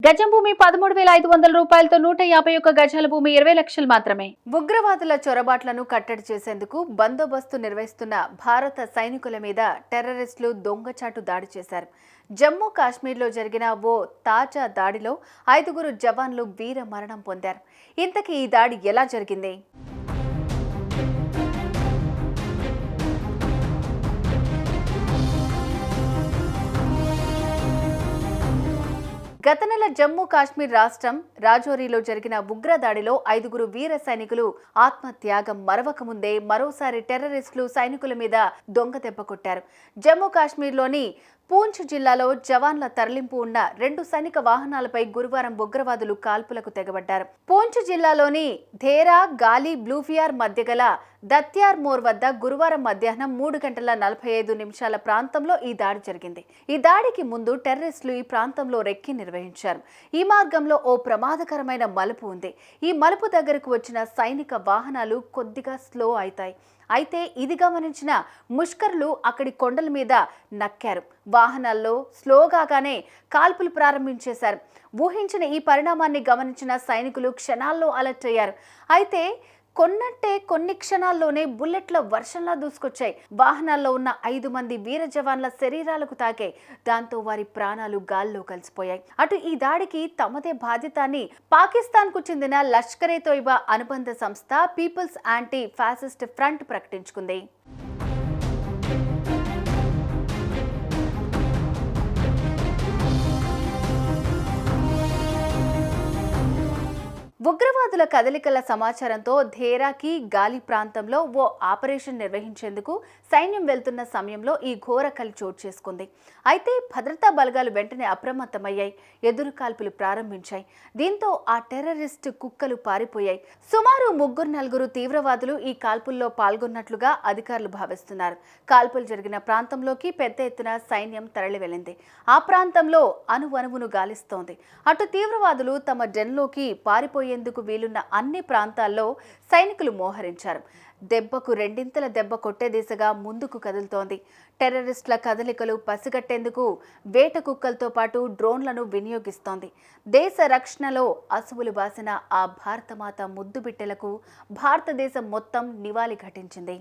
గజం భూమి 13,500 రూపాయలతో 151 గజాల భూమి 20 లక్షలు మాత్రమే. ఉగ్రవాదుల చొరబాట్లను కట్టడి చేసేందుకు బందోబస్తు నిర్వహిస్తున్న భారత సైనికుల మీద టెర్రరిస్టులు దొంగచాటు దాడి చేశారు. జమ్మూ కాశ్మీర్లో జరిగిన ఓ తాజా దాడిలో 5 జవాన్లు వీర మరణం పొందారు. ఇంతకీ ఈ దాడి ఎలా జరిగింది? గత నెల జమ్మూ కాశ్మీర్ రాష్ట్రం రాజౌరీలో జరిగిన ఉగ్ర దాడిలో 5 వీర సైనికులు ఆత్మత్యాగం మరవకముందే మరోసారి టెర్రరిస్టులు సైనికుల మీద దొంగ దెబ్బ కొట్టారు. జమ్మూ కాశ్మీర్లోని పూంచ్ జిల్లాలో జవాన్ల తరలింపు ఉన్న 2 సైనిక వాహనాలపై గురువారం ఉగ్రవాదులు కాల్పులకు తెగబడ్డారు. పూంచ్ జిల్లాలోని ధేరా గాలి బ్లూఫియార్ మధ్య గల దత్యార్ మోర్ వద్ద గురువారం మధ్యాహ్నం 3:45 ప్రాంతంలో ఈ దాడి జరిగింది. ఈ దాడికి ముందు టెర్రరిస్టులు ఈ ప్రాంతంలో రెక్కి నిర్వహించారు. ఈ మార్గంలో ఓ ప్రమాదకరమైన మలుపు ఉంది. ఈ మలుపు దగ్గరకు వచ్చిన సైనిక వాహనాలు కొద్దిగా స్లో అవుతాయి. అయితే ఇది గమనించిన ముష్కరులు అక్కడి కొండల మీద నక్కారు. వాహనాల్లో స్లోగానే కాల్పులు ప్రారంభించేశారు. ఊహించిన ఈ పరిణామాన్ని గమనించిన సైనికులు క్షణాల్లో అలర్ట్ అయ్యారు. అయితే కొన్ని క్షణాల్లోనే బుల్లెట్ల వర్షంలా దూసుకొచ్చాయి. వాహనాల్లో ఉన్న 5 మంది వీర జవాన్ల శరీరాలకు తాకాయి. దాంతో వారి ప్రాణాలు గాల్లో కలిసిపోయాయి. అటు ఈ దాడికి తమదే బాధ్యత అని పాకిస్తాన్ కు చెందిన లష్కరే తోయిబా అనుబంధ సంస్థ పీపుల్స్ యాంటీ ఫ్యాసిస్ట్ ఫ్రంట్ ప్రకటించుకుంది. ఉగ్రవాదుల కదలికల సమాచారంతో ధేరాకి గాలి ప్రాంతంలో ఓ ఆపరేషన్ నిర్వహించేందుకు సైన్యం వెళ్తున్న సమయంలో ఈ ఘోర కలి చోటు చేసుకుంది. అయితే భద్రతా బలగాలు వెంటనే అప్రమత్తమయ్యాయి. ఎదురు కాల్పులు ప్రారంభించాయి. దీంతో ఆ టెర్రరిస్ట్ కుక్కలు పారిపోయాయి. సుమారు 3-4 తీవ్రవాదులు ఈ కాల్పుల్లో పాల్గొన్నట్లుగా అధికారులు భావిస్తున్నారు. కాల్పులు జరిగిన ప్రాంతంలోకి పెద్ద ఎత్తున సైన్యం తరలి వెళ్ళింది. ఆ ప్రాంతంలో అణువణువును గాలిస్తోంది. అటు తీవ్రవాదులు తమ డెన్లోకి పారిపోయేందుకు వీలున్న అన్ని ప్రాంతాల్లో సైనికులు మోహరించారు. దెబ్బకు రెండింతల దెబ్బ కొట్టే దిశగా ముందుకు కదులుతోంది. టెర్రరిస్టుల కదలికలు పసిగట్టేందుకు వేట కుక్కలతో పాటు డ్రోన్లను వినియోగిస్తోంది. దేశ రక్షణలో అసువులు బాసిన ఆ భారతమాత ముద్దు బిడ్డలకు భారతదేశం మొత్తం నివాళి ఘటించింది.